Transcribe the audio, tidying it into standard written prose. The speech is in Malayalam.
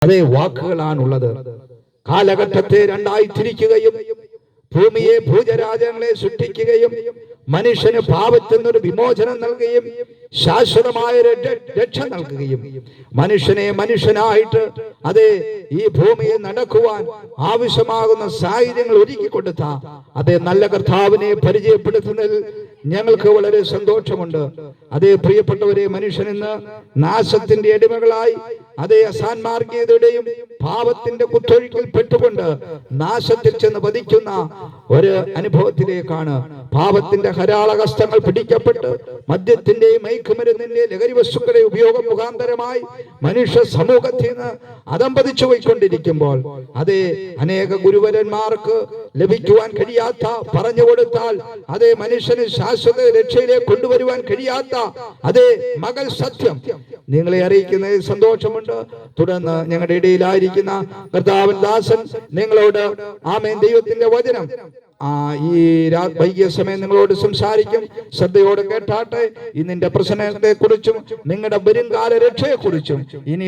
അതേ വാക്കുകളാണുള്ളത്. കാലഘട്ടത്തെ രണ്ടായി തിരിക്കുകയും ഭൂമിയെ ഭൂജരാജങ്ങളെ സൃഷ്ടിക്കുകയും മനുഷ്യന് പാപത്തിൽ നിന്നൊരു വിമോചനം നൽകുകയും ശാശ്വതമായ രക്ഷ നൽകുകയും മനുഷ്യനെ മനുഷ്യനായിട്ട് അതേ ഈ ഭൂമിയെ നടക്കുവാൻ ആവശ്യമാകുന്ന സാഹചര്യങ്ങൾ ഒരുക്കി കൊടുത്ത അതേ നല്ല കർത്താവിനെ പരിചയപ്പെടുത്തുന്നതിൽ ഞങ്ങൾക്ക് വളരെ സന്തോഷമുണ്ട്. അതേ പ്രിയപ്പെട്ടവരെ, മനുഷ്യൻ ഇന്ന് നാശത്തിന്റെ അടിമകളായി അതേ അസാൻമാർഗീയതയുടെയും പാപത്തിന്റെ കുത്തൊഴുക്കിൽ പെട്ടുകൊണ്ട് നാശത്തിൽ ചെന്ന് പതിക്കുന്ന ഒരു അനുഭവത്തിലേക്കാണ്. പാപത്തിന്റെ ഹരാളകസ്തങ്ങൾ പിടിക്കപ്പെട്ട് മദ്യത്തിന്റെയും മയക്കുമരുന്നിന്റെ ലഹരി വസ്തുക്കളുടെ ഉപയോഗം മുഖാന്തരമായി മനുഷ്യ സമൂഹത്തിൽ നിന്ന് അതമ്പതിച്ചു പോയിക്കൊണ്ടിരിക്കുമ്പോൾ അതേ അനേക ഗുരുവരന്മാർക്ക് ലഭിക്കുവാൻ കഴിയാത്ത, പറഞ്ഞു കൊടുത്താൽ അതേ മനുഷ്യന് ശാശ്വത രക്ഷയിലേക്ക് കൊണ്ടുവരുവാൻ കഴിയാത്ത അതേ മകൾ സത്യം നിങ്ങളെ അറിയിക്കുന്നതിൽ സന്തോഷമുണ്ട്. തുടർന്ന് ഞങ്ങളുടെ ഇടയിലായിരിക്കുന്ന കർത്താവിൻ ദാസൻ നിങ്ങളോട് ആമേൻ ദൈവത്തിന്റെ വചനം ഈ വൈകിയ സമയം നിങ്ങളോട് സംസാരിക്കും. ശ്രദ്ധയോടെ കേട്ടാട്ടെ. ഇന്നിന്റെ പ്രശ്നത്തെ കുറിച്ചും നിങ്ങളുടെ വരുംകാല രക്ഷയെ കുറിച്ചും ഇനി